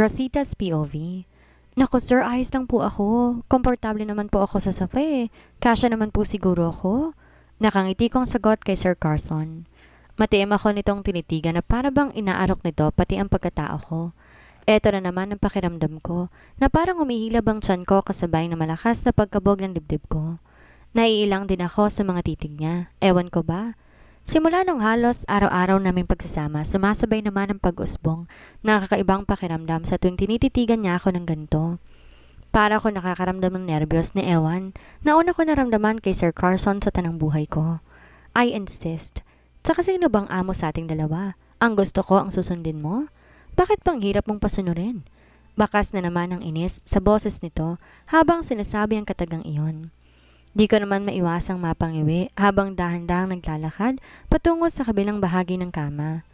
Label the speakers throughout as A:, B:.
A: Rosita's POV. Naku sir, ayos lang po ako. Komportable naman po ako sa sofa eh. Kasya naman po siguro ako. Nakangiti kong sagot kay Sir Carson. Matiim ako nitong tinitigan na para bang inaarok nito pati ang pagkatao ko. Eto na naman ang pakiramdam ko na parang umihilab ang tiyan ko kasabay na malakas na pagkabog ng dibdib ko. Naiilang din ako sa mga titig niya. Ewan ko ba? Simula nung halos araw-araw naming pagsasama, sumasabay naman ang pag-usbong na kakaibang pakiramdam sa tuwing tinititigan niya ako ng ganito. Para ako nakakaramdam ng nervyos ni Ewan na una ko naramdaman kay Sir Carson sa tanang buhay ko. I insist. Tsaka sino bang amo sa ating dalawa? Ang gusto ko ang susundin mo? Bakit bang hirap mong pasunurin? Bakas na naman ang inis sa boses nito habang sinasabi ang katagang iyon. Di ko naman maiwasang mapangiwi habang dahan-dahang naglalakad patungo sa kabilang bahagi ng kama.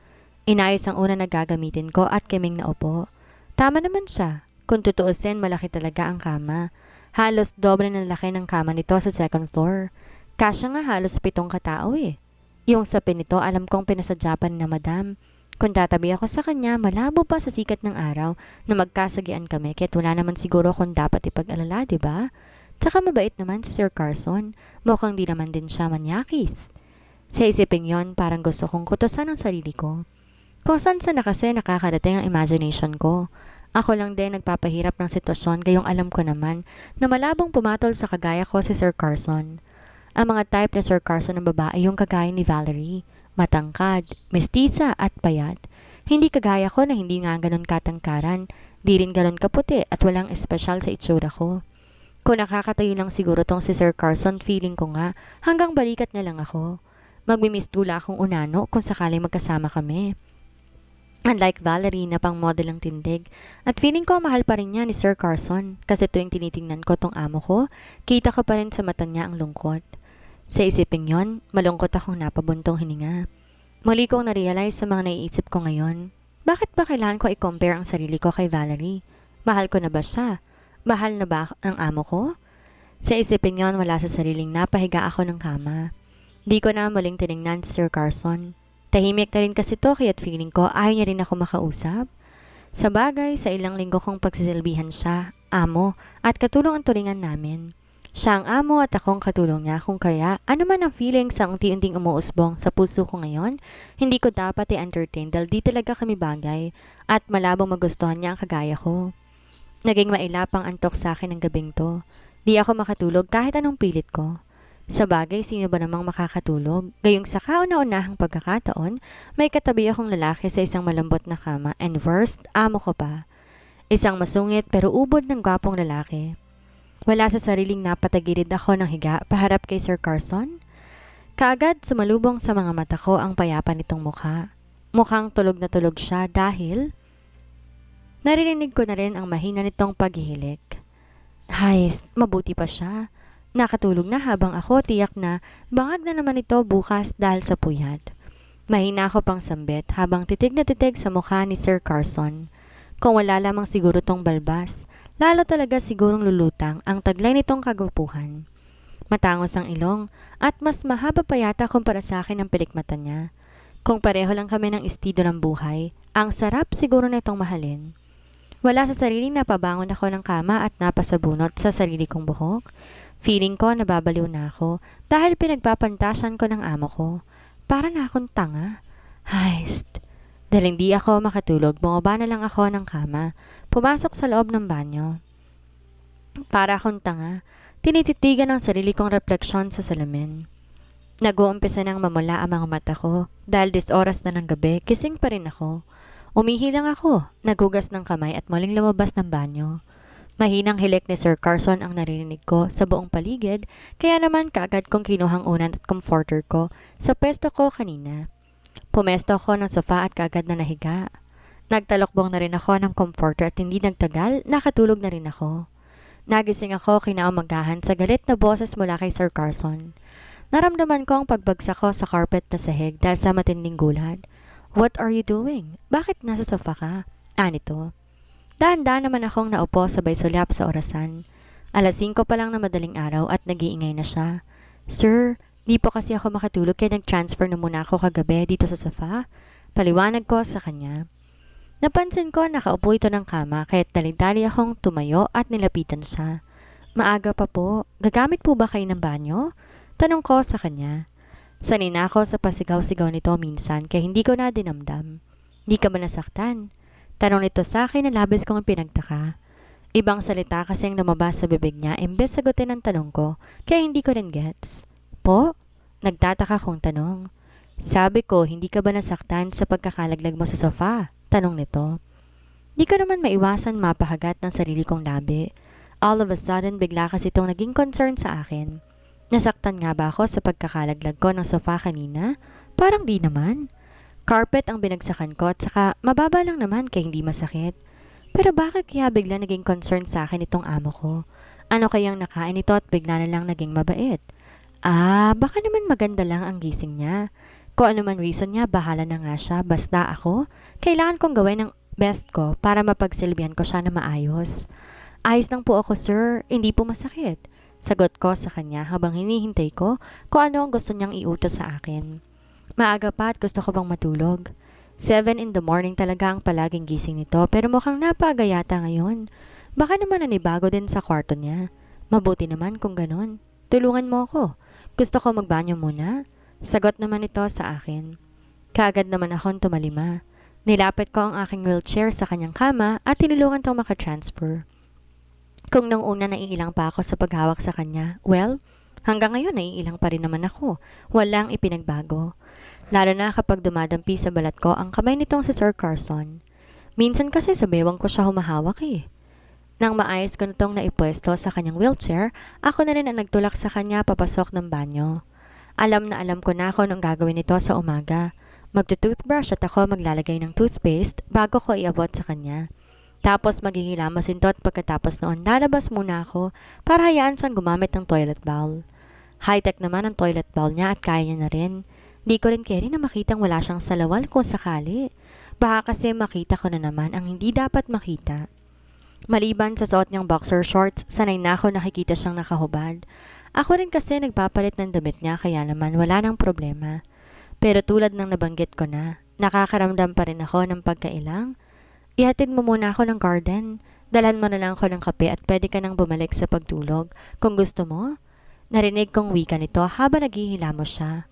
A: Inayos ang una na gagamitin ko at kaming naupo. Tama naman siya. Kung tutuusin, malaki talaga ang kama. Halos doble ng laki ng kama nito sa second floor. Kasya nga halos 7 katao eh. Yung sapin nito alam kong pinasadya pa ni na madam. Kung tatabi ako sa kanya, malabo pa sa sikat ng araw na magkasagian kami kaya't wala naman siguro kung dapat ipag-alala, diba? Tsaka mabait naman si Sir Carson. Mukhang di naman din siya manyakis. Sa isiping yon, parang gusto kong kutusan ang sarili ko. Kung saan na kasi nakakadating ang imagination ko. Ako lang din nagpapahirap ng sitwasyon gayong alam ko naman na malabong pumatol sa kagaya ko si Sir Carson. Ang mga type ni Sir Carson ng babae yung kagaya ni Valerie. Matangkad, mestiza at payat. Hindi kagaya ko na hindi nga ganun katangkaran, di rin ganun kaputi at walang espesyal sa itsura ko. Kung nakakatayo lang siguro tong si Sir Carson, feeling ko nga hanggang balikat na lang ako. Magmimistula akong unano kung sakaling magkasama kami. Unlike Valerie na pang model ang tindig, at feeling ko mahal pa rin niya ni Sir Carson kasi tuwing tinitingnan ko tong amo ko, kita ko pa rin sa mata niya ang lungkot. Sa isiping yon, malungkot akong napabuntong hininga. Muli kong narealize sa mga naiisip ko ngayon, bakit ba kailangan ko i-compare ang sarili ko kay Valerie? Mahal ko na ba siya? Mahal na ba ang amo ko? Sa isipin yon, wala sa sariling napahiga ako ng kama. Di ko na muling tinignan si Sir Carson. Tahimik na rin kasi to kaya't feeling ko ayaw niya rin ako makausap. Sa bagay, sa ilang linggo kong pagsisilbihan siya, amo, at katulong ang turingan namin. Siya ang amo at akong katulong niya kung kaya ano man ang feeling sa unti-unting umuusbong sa puso ko ngayon, hindi ko dapat i-entertain dahil di talaga kami bagay at malabong magustuhan niya ang kagaya ko. Naging mailap ang antok sa akin ng gabing to. Di ako makatulog kahit anong pilit ko. Sa bagay, sino ba namang makakatulog? Gayong sa kauna-unahang pagkakataon, may katabi akong lalaki sa isang malambot na kama and worst, amo ko pa. Isang masungit pero ubod ng gwapong lalaki. Wala sa sariling napatagilid ako ng higa paharap kay Sir Carson. Kaagad sumalubong sa mga mata ko ang payapa nitong mukha. Mukhang tulog na tulog siya dahil naririnig ko na rin ang mahina nitong paghihilik. Hayes, mabuti pa siya. Nakatulog na habang ako tiyak na bangag na naman ito bukas dahil sa puyat. Mahina ako pang sambit habang titig na titig sa mukha ni Sir Carson. Kung wala lamang siguro tong balbas, lalo talaga sigurong lulutang ang taglay nitong kagwapuhan. Matangos ang ilong at mas mahaba pa yata kumpara sa akin ang pilikmata niya. Kung pareho lang kami ng estilo ng buhay, ang sarap siguro na itong mahalin. Wala sa sariling napabangon ako ng kama at napasabunot sa sarili kong buhok. Feeling ko nababaliw na ako dahil pinagpapantasan ko ng amo ko. Para na akong tanga. Heist. Dahil hindi ako makatulog, bumaba na lang ako ng kama. Pumasok sa loob ng banyo. Para akong tanga, tinititigan ang sarili kong refleksyon sa salamin. Nag-uumpisa nang mamula ang mga mata ko dahil 10 oras na ng gabi, gising pa rin ako. Umihi lang ako, naghugas ng kamay at muling lumabas ng banyo. Mahinang hilik ni Sir Carson ang naririnig ko sa buong paligid, kaya naman kaagad kong kinuhang unan at comforter ko sa pwesto ko kanina. Pumesto ako ng sofa at kaagad na nahiga. Nagtalokbong na rin ako ng comforter at hindi nagtagal, nakatulog na rin ako. Nagising ako kinaumagahan sa galit na boses mula kay Sir Carson. Naramdaman ko ang pagbagsak ko sa carpet na sahig dahil sa matinding gulat. What are you doing? Bakit nasa sofa ka? Nito. Dahan-dahan naman akong naupo sabay sulyap sa orasan. 5:00 pa lang na madaling araw at nag-iingay na siya. Sir, di po kasi ako makatulog kaya nag-transfer na muna ako kagabi dito sa sofa. Paliwanag ko sa kanya. Napansin ko nakaupo ito ng kama kaya't dali-dali akong tumayo at nilapitan siya. Maaga pa po, gagamit po ba kayo ng banyo? Tanong ko sa kanya. Sanay na ako sa pasigaw-sigaw nito minsan kaya hindi ko na dinamdam. Di ka ba nasaktan? Tanong nito sa akin na labis kong pinagtaka. Ibang salita kasing lumabas sa bibig niya imbes sagutin ang tanong ko kaya hindi ko rin gets. Po? Nagtataka kong tanong. Sabi ko, hindi ka ba nasaktan sa pagkakalaglag mo sa sofa? Tanong nito. Di ko naman maiwasan mapahagat ng sarili kong labi. All of a sudden, bigla kasi itong naging concern sa akin. Nasaktan nga ba ako sa pagkakalaglag ko ng sofa kanina? Parang di naman. Carpet ang binagsakan ko at saka mababa lang naman kaya hindi masakit. Pero bakit kaya bigla naging concern sa akin itong amo ko? Ano kayang nakain ito at bigla na lang naging mabait? Baka naman maganda lang ang gising niya. Kung ano man reason niya, bahala na nga siya. Basta ako, kailangan kong gawin ang best ko para mapagsilbihan ko siya na maayos. Ayos lang po ako, sir. Hindi po masakit. Sagot ko sa kanya habang hinihintay ko kung ano ang gusto niyang iutos sa akin. Maaga pa at gusto ko bang matulog. 7 in the morning talaga ang palaging gising nito pero mukhang napaaga yata ngayon. Baka naman nanibago din sa kwarto niya. Mabuti naman kung ganon. Tulungan mo ako. Gusto ko magbanyo muna. Sagot naman ito sa akin. Kaagad naman akong tumalima. Nilapit ko ang aking wheelchair sa kanyang kama at tinulungan itong makatransfer. Kung nung una naiilang pa ako sa paghawak sa kanya, well, hanggang ngayon naiilang pa rin naman ako. Walang ipinagbago. Lalo na kapag dumadampi sa balat ko ang kamay nitong si Sir Carson. Minsan kasi sa bewang ko siya humahawak eh. Nang maayos ko nitong naipwesto sa kanyang wheelchair, ako na rin ang nagtulak sa kanya papasok ng banyo. Alam na alam ko na ako nung gagawin nito sa umaga. Magtutoothbrush at ako maglalagay ng toothpaste bago ko iabot sa kanya. Tapos maghihilamos ito at pagkatapos noon lalabas muna ako para hayaan siyang gumamit ng toilet bowl. High-tech naman ang toilet bowl niya at kaya niya na rin. Di ko rin carry na makitang wala siyang salawal kung sakali. Baka kasi makita ko na naman ang hindi dapat makita. Maliban sa suot niyang boxer shorts, sanay na ako nakikita siyang nakahubad. Ako rin kasi nagpapalit ng damit niya kaya naman wala nang problema. Pero tulad ng nabanggit ko na, nakakaramdam pa rin ako ng pagkailang. Ihatid mo muna ako ng garden. Dalhan mo na lang ako ng kape at pwede ka nang bumalik sa pagtulog kung gusto mo. Narinig kong wika nito habang naghihilamos siya.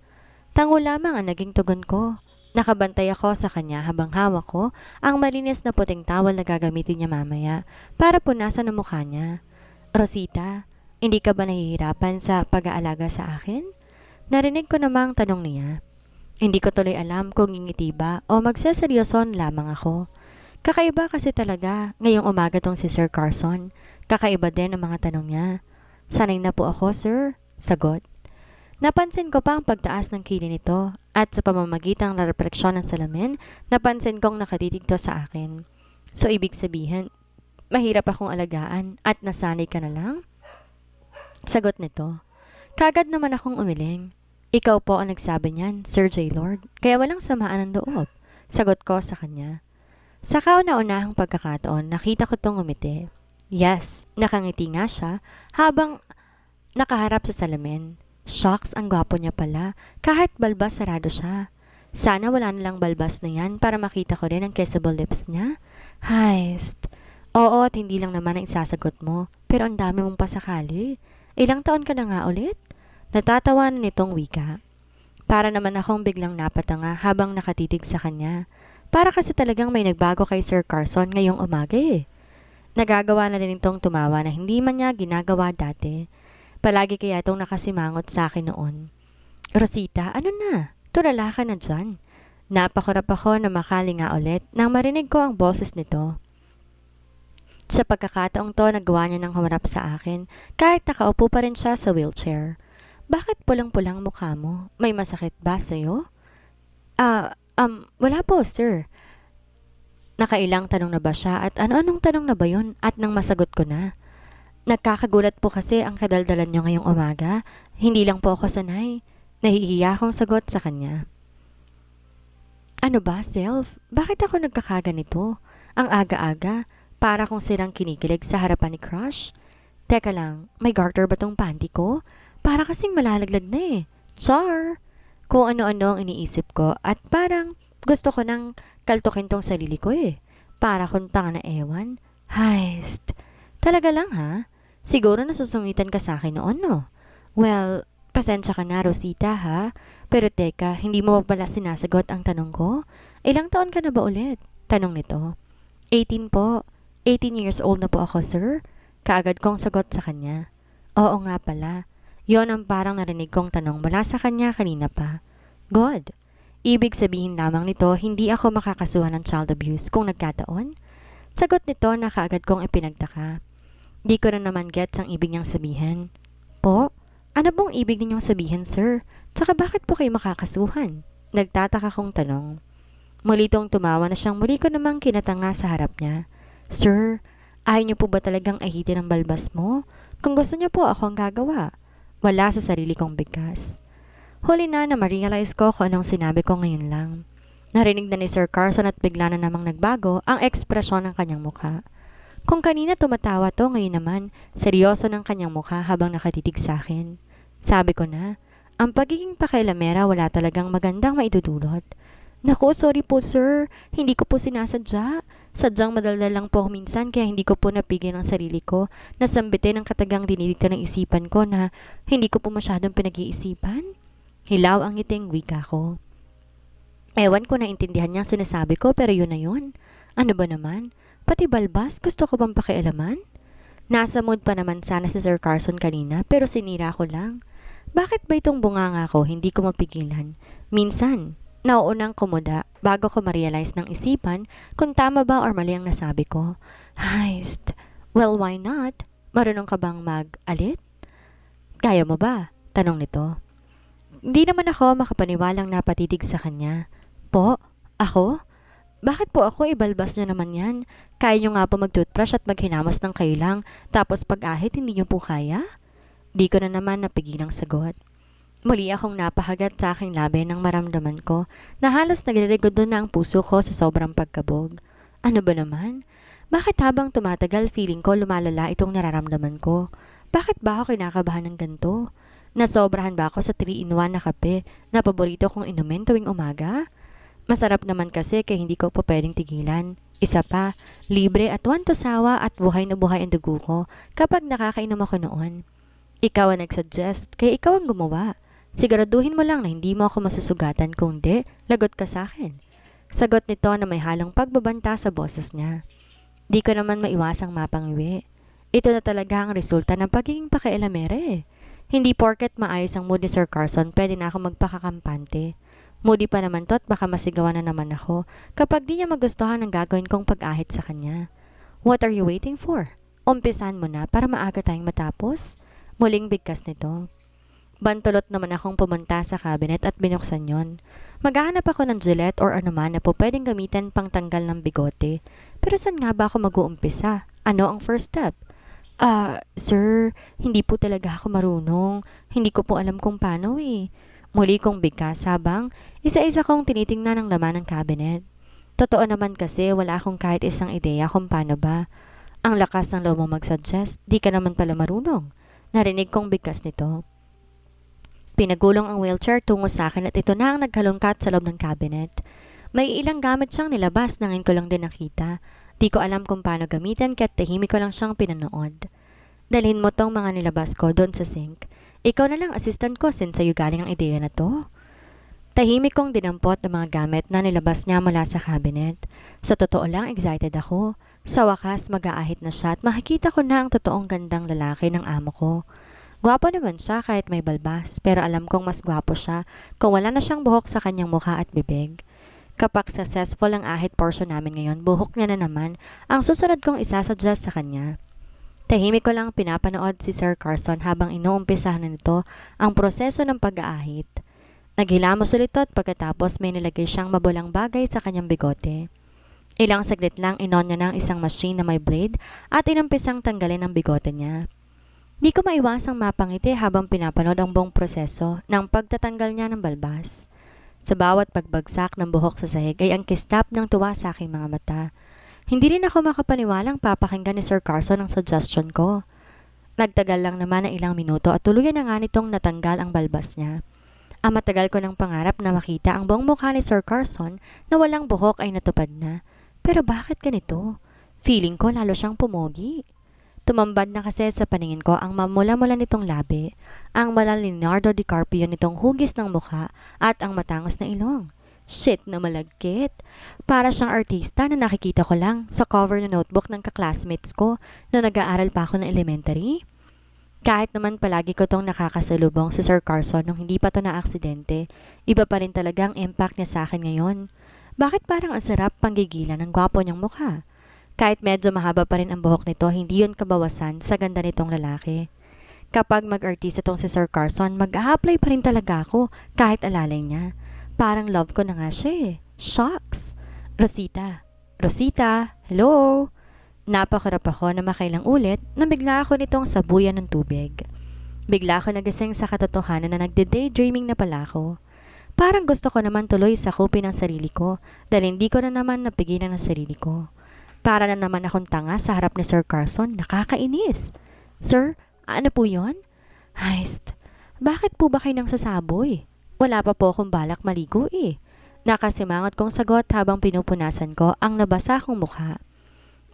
A: Tango lamang ang naging tugon ko. Nakabantay ako sa kanya habang hawak ko ang malinis na puting towel na gagamitin niya mamaya para punasan ang mukha niya. Rosita, hindi ka ba nahihirapan sa pag-aalaga sa akin? Narinig ko namang tanong niya. Hindi ko tuloy alam kung ngingiti ba o magseseryoson lamang ako. Kakaiba kasi talaga ngayong umaga tong si Sir Carson. Kakaiba din ang mga tanong niya. Sanay na po ako, sir. Sagot. Napansin ko pa ang pagtaas ng kilay nito at sa pamamagitan ng refleksyon ng salamin, napansin kong nakatitig to sa akin. So ibig sabihin, mahirap akong alagaan at nasanay ka na lang? Sagot nito. Kagad naman akong umiling. Ikaw po ang nagsabi niyan, Sir J. Lord, kaya walang samaan ng loob. Sagot ko sa kanya. Sa kauna-unahang pagkakataon, nakita ko tong umiti. Yes, nakangiti nga siya habang nakaharap sa salamin. Shocks, ang gwapo niya pala, kahit balbas sarado siya. Sana wala nalang balbas na yan para makita ko rin ang kissable lips niya. Heist. Oo at hindi lang naman ang isasagot mo, pero ang dami mong pasakali. Ilang taon ka na nga ulit? Natatawanan nitong wika. Para naman akong biglang napatanga habang nakatitig sa kanya. Para kasi talagang may nagbago kay Sir Carson ngayong umaga eh. Nagagawa na rin itong tumawa na hindi man niya ginagawa dati. Palagi kaya itong nakasimangot sa akin noon. Rosita, ano na? Tulala ka na dyan. Napakurap ako na makalinga ulit nang marinig ko ang boses nito. Sa pagkakataong to, nagawa niya ng humarap sa akin kahit nakaupo pa rin siya sa wheelchair. Bakit pulang-pulang mukha mo? May masakit ba sa'yo? Wala po, sir. Nakailang tanong na ba siya at ano-anong tanong na ba yun at nang masagot ko na? Nagkakagulat po kasi ang kadaldalan niyo ngayong umaga. Hindi lang po ako sanay. Nahihiya akong sagot sa kanya. Ano ba, self? Bakit ako nagkakaganito? Ang aga-aga, para kong sirang kinikilig sa harapan ni crush. Teka lang, may garter ba tong panty ko? Para kasing malalaglag na eh. Char! Kung ano-ano ang iniisip ko at parang gusto ko nang kaltukin tong sarili ko eh. Para kung tanga na ewan. Heist. Talaga lang ha? Siguro nasusungitan ka sa akin noon no? Well, pasensya ka na Rosita ha? Pero teka, hindi mo pa pala sinasagot ang tanong ko? Ilang taon ka na ba ulit? Tanong nito. 18 po. 18 years old na po ako, sir. Kaagad kong sagot sa kanya. Oo nga pala. Yon ang parang narinig kong tanong mula sa kanya kanina pa. Good. Ibig sabihin lamang nito, hindi ako makakasuhan ng child abuse kung nagkataon? Sagot nito na kaagad kong ipinagtaka. Di ko na naman gets ang ibig niyang sabihin. Po? Ano pong ibig ninyong sabihin, sir? Tsaka bakit po kayo makakasuhan? Nagtataka kong tanong. Muli tong tumawa na siyang muli ko namang kinatanga sa harap niya. Sir, ayaw niyo po ba talagang ahitin ang balbas mo? Kung gusto niyo po ako ang gagawa. Wala sa sarili kong bigkas. Huli na ma-realize ko kung anong sinabi ko ngayon lang. Narinig na ni Sir Carson at bigla na namang nagbago ang ekspresyon ng kanyang mukha. Kung kanina tumatawa to, ngayon naman, seryoso ng kanyang mukha habang nakatitig sa akin. Sabi ko na, ang pagiging pakailamera wala talagang magandang maidudulot. Naku, sorry po sir, hindi ko po sinasadya. Sadyang madaldal lang po ako minsan kaya hindi ko po napigil ang sarili ko na sambitin ang katagang dinidikta ng isipan ko na hindi ko po masyadong pinag-iisipan. Hilaw ang ngiting wika ko. Ewan ko naintindihan niya sinasabi ko pero yun na yun. Ano ba naman? Pati balbas gusto ko bang pakialaman? Nasa mood pa naman sana si Sir Carson kanina pero sinira ko lang. Bakit ba itong bunganga ko hindi ko mapigilan? Minsan, nauunang kumuda bago ko ma-realize ng isipan kung tama ba or mali ang nasabi ko. Heist. Well, why not? Marunong ka bang mag-alit? Kaya mo ba? Tanong nito. Hindi naman ako makapaniwalang napatitig sa kanya. Po? Ako? Bakit po ako ibalbas nyo naman yan? Kaya nyo nga po mag-toothbrush at maghinamos ng kailang tapos pag-ahit hindi nyo po kaya? Di ko na naman napigilang sagot. Muli akong napahagat sa aking labi nang maramdaman ko na halos nagre-regod doon na ang puso ko sa sobrang pagkabog. Ano ba naman? Bakit habang tumatagal feeling ko lumalala itong nararamdaman ko? Bakit ba ako kinakabahan ng ganito? Nasobrahan ba ako sa 3-in-1 na kape na paborito kong inumin tuwing umaga? Masarap naman kasi kaya hindi ko pa pwedeng tigilan. Isa pa, libre at wantosawa at buhay na buhay ang dugo ko kapag nakakainom ako noon. Ikaw ang nagsuggest, kaya ikaw ang gumawa. Siguraduhin mo lang na hindi mo ako masusugatan kung di, lagot ka sa akin. Sagot nito na may halong pagbabanta sa boses niya. Di ko naman maiwasang mapangiwi. Ito na talaga ang resulta ng pagiging pakialamere. Hindi porket maayos ang mood ni Sir Carson, pwede na ako magpakakampante. Moody pa naman to at baka masigawan na naman ako kapag di niya magustuhan ang gagawin kong pag-ahit sa kanya. What are you waiting for? Umpisan mo na para maaga tayong matapos? Muling bigkas nito. Bantulot naman akong pumunta sa cabinet at binuksan yon. Maghahanap ako ng Gillette or anuman na po pwedeng gamitin pang tanggal ng bigote. Pero saan nga ba ako mag-uumpisa? Ano ang first step? Sir, hindi po talaga ako marunong. Hindi ko po alam kung paano eh. Muli kong bigkas habang isa-isa kong tinitingnan ang laman ng cabinet. Totoo naman kasi wala akong kahit isang ideya kung paano ba. Ang lakas ng loob mo mag-suggest, di ka naman pala marunong. Narinig kong bigkas nito. Pinagulong ang wheelchair tungo sa akin at ito na ang naghalungkat sa loob ng cabinet. May ilang gamit siyang nilabas na ngayon ko lang din nakita. Di ko alam kung paano gamitin kaya't tahimik ko lang siyang pinanood. Dalhin mo tong mga nilabas ko doon sa sink. Ikaw na lang assistant ko since sa'yo galing ang ideya na to. Tahimik kong dinampot ang mga gamit na nilabas niya mula sa cabinet. Sa totoo lang excited ako. Sa wakas mag-aahit na siya at makikita ko na ang totoong gandang lalaki ng amo ko. Gwapo naman siya kahit may balbas pero alam kong mas gwapo siya kung wala na siyang buhok sa kanyang mukha at bibig. Kapag successful ang ahit portion namin ngayon, buhok niya na naman ang susunod kong isasuggest sa kanya. Tahimik ko lang pinapanood si Sir Carson habang inuumpisahan na nito ang proseso ng pag-aahit. Naghilamos ulit at pagkatapos may nilagay siyang mabulang bagay sa kanyang bigote. Ilang saglit lang inon niya ng isang machine na may blade at inumpisang tanggalin ang bigote niya. Di ko maiwasang mapangiti habang pinapanood ang buong proseso ng pagtatanggal niya ng balbas. Sa bawat pagbagsak ng buhok sa sahig ay ang kislap ng tuwa sa aking mga mata. Hindi rin ako makapaniwalang papakinggan ni Sir Carson ang suggestion ko. Nagtagal lang naman ng ilang minuto at tuluyan na nga nitong natanggal ang balbas niya. Ang matagal ko ng pangarap na makita ang buong mukha ni Sir Carson na walang buhok ay natupad na. Pero bakit ganito? Feeling ko lalo siyang pumogi. Tumambad na kasi sa paningin ko ang mamula-mula nitong labi, ang mala Leonardo DiCaprio nitong hugis ng mukha at ang matangos na ilong. Shit na malagkit. Para siyang artista na nakikita ko lang sa cover ng notebook ng kaklasmates ko na nag-aaral pa ako ng elementary. Kahit naman palagi ko tong nakakasalubong si Sir Carson nung hindi pa to na aksidente, iba pa rin talaga ang impact niya sa akin ngayon. Bakit parang ang sarap panggigilan ng gwapo niyang mukha? Kahit medyo mahaba pa rin ang buhok nito, hindi yun kabawasan sa ganda nitong lalaki. Kapag mag-artista tong si Sir Carson, mag-a-apply pa rin talaga ako kahit alalay niya. Parang love ko na nga siya eh. Shocks! Rosita! Rosita! Hello! Napakarap ako na makailang ulit na bigla ako nitong sabuyan ng tubig. Bigla ako nagising sa katotohanan na nagde-daydreaming na pala ako. Parang gusto ko naman tuloy sakupin ang sarili ko dahil hindi ko na naman napigilan ang sarili ko. Para na naman akong tanga sa harap ni Sir Carson, nakakainis. Sir, ano po yon? Heist, bakit po ba kayo nang sasaboy? Wala pa po akong balak maligo eh. Nakasimangot kong sagot habang pinupunasan ko ang nabasa kong mukha.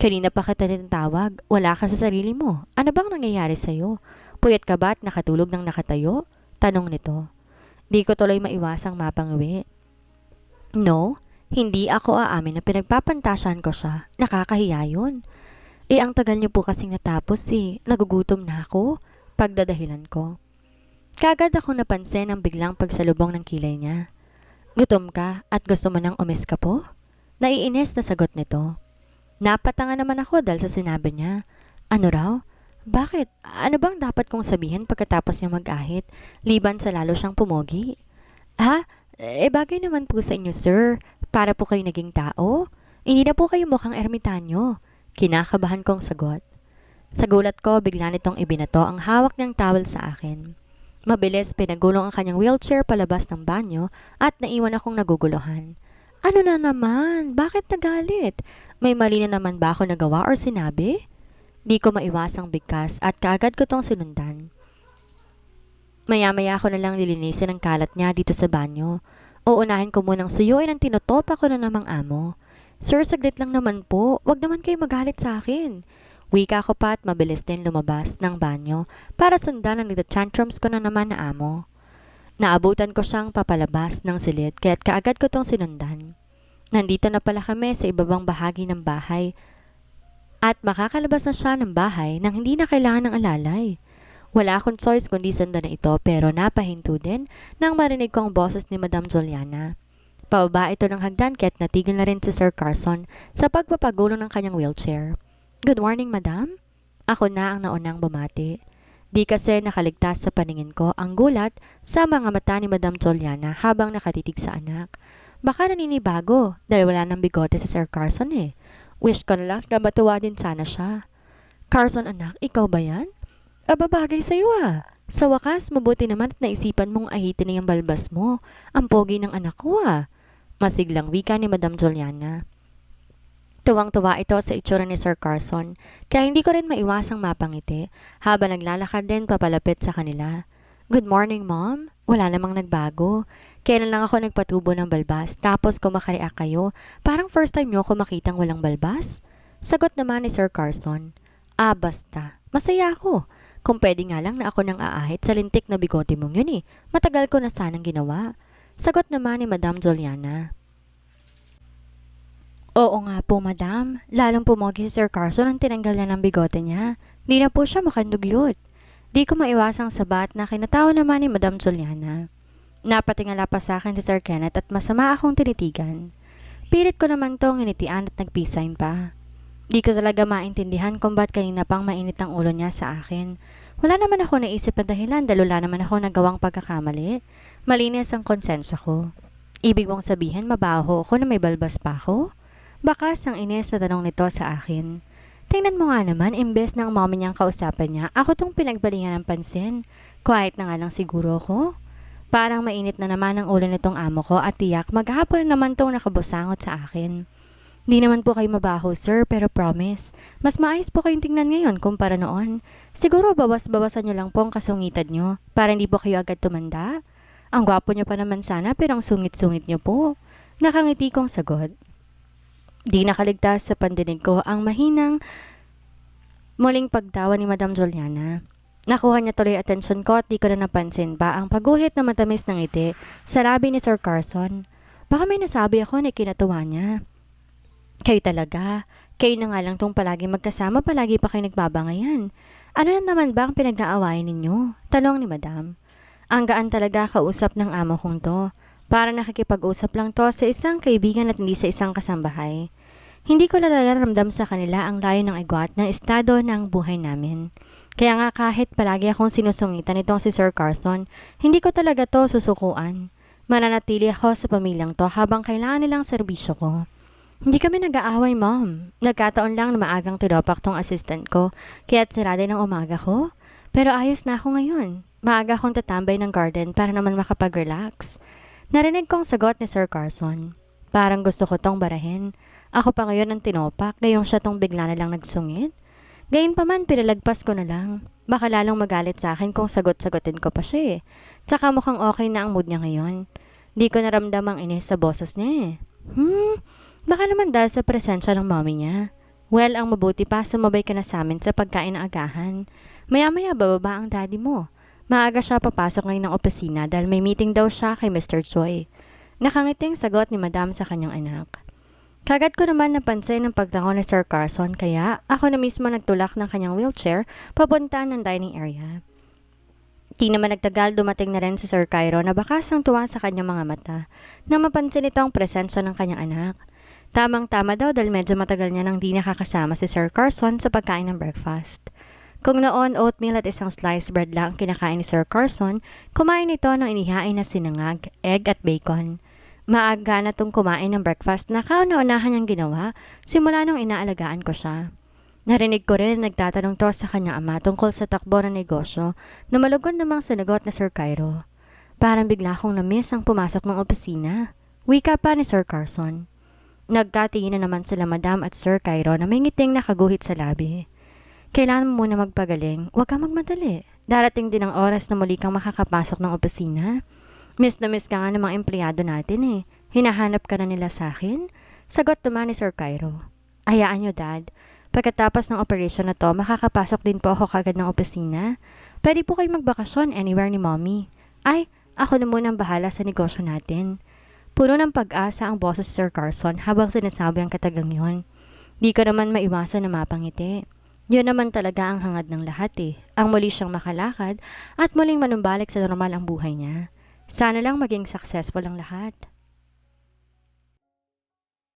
A: Kanina pa kita tinatawag, wala ka sa sarili mo. Ano bang nangyayari sa'yo? Puyat ka ba at nakatulog ng nakatayo? Tanong nito. Di ko tuloy maiwasang mapanguwi. No, hindi ako aamin na pinagpapantasyan ko siya. Nakakahiya yun. Ang tagal niyo po kasing natapos eh. Nagugutom na ako. Pagdadahilan ko. Kagad ako napansin ang biglang pagsalubong ng kilay niya. Gutom ka at gusto mo nang umis ka po? Naiinis na sagot nito. Napatanga naman ako dahil sa sinabi niya. Ano raw? Bakit? Ano bang dapat kong sabihin pagkatapos niya mag-ahit? Liban sa lalo siyang pumogi? Ha? Bagay naman po sa inyo, sir. Para po kayo naging tao? Hindi na po kayo mukhang ermitanyo. Kinakabahan kong sagot. Sa gulat ko, bigla nitong ibinato ang hawak niyang towel sa akin. Mabilis pinagulong ang kanyang wheelchair palabas ng banyo at naiwan akong naguguluhan. Ano na naman? Bakit nagalit? May mali na naman ba ako nagawa or sinabi? Di ko maiwasang bigkas at kaagad ko tong sinundan. Maya-maya ako na lang lilinisin ang kalat niya dito sa banyo. Uunahin ko munang suyuin ang tinutopa ko na namang amo. Sir, saglit lang naman po. Wag naman kayo magalit sa akin. Wika ko pa at mabilis din lumabas ng banyo para sundan ang tantrums ko na naman na amo. Naabutan ko siyang papalabas ng silid kaya't kaagad ko tong sinundan. Nandito na pala kami sa ibabang bahagi ng bahay at makakalabas na siya ng bahay nang hindi na kailangan ng alalay. Wala akong choice kundi sundan na ito pero napahinto din nang marinig ko ang boses ni Madam Juliana. Pababa ito ng hagdan kaya't natigil na rin si Sir Carson sa pagpapagulong ng kanyang wheelchair. Good morning, Madam. Ako na ang naunang bumati. Di kasi nakaligtas sa paningin ko ang gulat sa mga mata ni Madam Juliana habang nakatitig sa anak. Baka naninibago dahil wala ng bigote si Sir Carson eh. Wish ko na lang na matuwa din sana siya. Carson anak, ikaw ba yan? Ababagay sa'yo ah. Sa wakas, mabuti naman at naisipan mong ahitin na yung balbas mo. Ang pogi ng anak ko ah. Masiglang wika ni Madam Juliana. Tuwang-tuwa ito sa itsura ni Sir Carson, kaya hindi ko rin maiwasang mapangiti habang naglalakad din papalapit sa kanila. Good morning, Mom. Wala namang nagbago. Kailan lang ako nagpatubo ng balbas, tapos kumakareact kayo, parang first time nyo ako makitang walang balbas? Sagot naman ni Sir Carson. Basta. Masaya ako. Kung pwede nga lang na ako nang aahit sa lintik na bigote mong yun eh. Matagal ko na sanang ginawa. Sagot naman ni Madam Juliana. Oo nga po, Madam. Lalong pumogi si Sir Carson ang tinanggal niya ng bigote niya. Di na po siya makandugyot. Di ko maiwasang sabat na kinatawa naman ni Madam Juliana. Napatingala pa sa akin si Sir Kenneth at masama akong tinitigan. Pilit ko naman tong initian at nagpisign pa. Di ko talaga maintindihan kung ba't kanina pang mainit ang ulo niya sa akin. Wala naman ako naisip na dahilan dahil wala naman ako nagawang pagkakamali. Malinis ang konsensya ko. Ibig mong sabihin mabaho ako na may balbas pa ako? Bakas ang ines na tanong nito sa akin. Tingnan mo nga naman, imbes ng mommy niyang kausapin niya, ako tong pinagbalingan ng pansin. Quiet na nga lang siguro ko. Parang mainit na naman ang ulo nitong amo ko at tiyak maghapon na naman tong nakabusangot sa akin. Di naman po kayo mabaho, sir, pero promise, mas maayos po kayong tingnan ngayon kumpara noon. Siguro bawas-bawasan niyo lang po ang kasungitan niyo para hindi po kayo agad tumanda. Ang gwapo niyo pa naman sana pero ang sungit-sungit niyo po. Nakangiti kong sagot. Di nakaligtas sa pandinig ko ang mahinang muling pagtawa ni Madam Juliana. Nakuha niya tuloy atensyon ko at di ko na napansin pa ang pagguhit na matamis ng ngiti sa labi ni Sir Carson. Baka may nasabi ako na kinatuwa niya. Kayo talaga. Kayo na nga lang tong palagi magkasama, palagi pa kayo nagbabangayan. Ano na naman ba ang pinag-aawayan ninyo? Tanong ni Madam. Ang gaan talaga kausap ng amo kong to. Para nakikipag-usap lang to sa isang kaibigan at hindi sa isang kasambahay. Hindi ko talaga ramdam sa kanila ang layo ng igwat ng estado ng buhay namin. Kaya nga kahit palagi akong sinusungitan itong si Sir Carson, hindi ko talaga to susukuan. Mananatili ako sa pamilyang to habang kailangan nilang serbisyo ko. Hindi kami nag-aaway, Mom. Nagkataon lang na maagang tinopak tong assistant ko, kaya't sira din ang umaga ko. Pero ayos na ako ngayon. Maaga akong tatambay ng garden para naman makapag-relax. Narinig kong sagot ni Sir Carson. Parang gusto ko tong barahin. Ako pa ngayon ang tinopak, gayong siya tong bigla na lang nagsungit. Gayunpaman, pinalagpas ko na lang. Baka lalong magalit sa akin kung sagot-sagutin ko pa siya eh. Tsaka mukhang okay na ang mood niya ngayon. Di ko naramdam ang inis sa boses niya eh. Baka naman dahil sa presensya ng mommy niya. Well, ang mabuti pa, sumabay ka na sa amin sa pagkain ng agahan. Maya-maya bababa ang daddy mo. Maaga siya papasok ngayon ng opisina dahil may meeting daw siya kay Mr. Choi. Nakangiting sagot ni Madam sa kanyang anak. Kagad ko naman napansin ang pagtango ni Sir Carson kaya ako na mismo nagtulak ng kanyang wheelchair papunta ng dining area. Di naman nagtagal dumating na rin si Sir Cairo na bakas ang tuwa sa kanyang mga mata na mapansin itong presensya ng kanyang anak. Tamang-tama daw dahil medyo matagal niya nang di nakakasama si Sir Carson sa pagkain ng breakfast. Kung noon oatmeal at isang sliced bread lang ang kinakain ni Sir Carson, kumain ito ng inihain na sinangag, egg at bacon. Maaga na tong kumain ng breakfast na kauna-unahan niyang ginawa simula nung inaalagaan ko siya. Narinig ko rin nagtatanong to sa kanyang ama tungkol sa takbo ng negosyo na malugod namang sinagot na Sir Cairo. Parang bigla akong na-miss ang pumasok ng opisina. Wika pa ni Sir Carson. Nagkatingin na naman sila Madam at Sir Cairo na may ngiting nakaguhit sa labi. Kailangan mo muna magpagaling, huwag kang magmadali. Darating din ang oras na muli kang makakapasok ng opisina. Miss na miss ka nga ng mga empleyado natin eh. Hinahanap ka na nila sa akin? Sagot naman ni Sir Cairo. Hayaan nyo, Dad. Pagkatapos ng operasyon na to, makakapasok din po ako kagad ng opisina. Pwede po kayo magbakasyon anywhere ni Mommy. Ay, ako na muna ang bahala sa negosyo natin. Puno ng pag-asa ang boses si Sir Carson habang sinasabi ang katagang yun. Di ko naman maiwasan na mapangiti. Yun naman talaga ang hangad ng lahat eh. Ang muli siyang makalakad at muling manumbalik sa normal ang buhay niya. Sana lang maging successful ang lahat.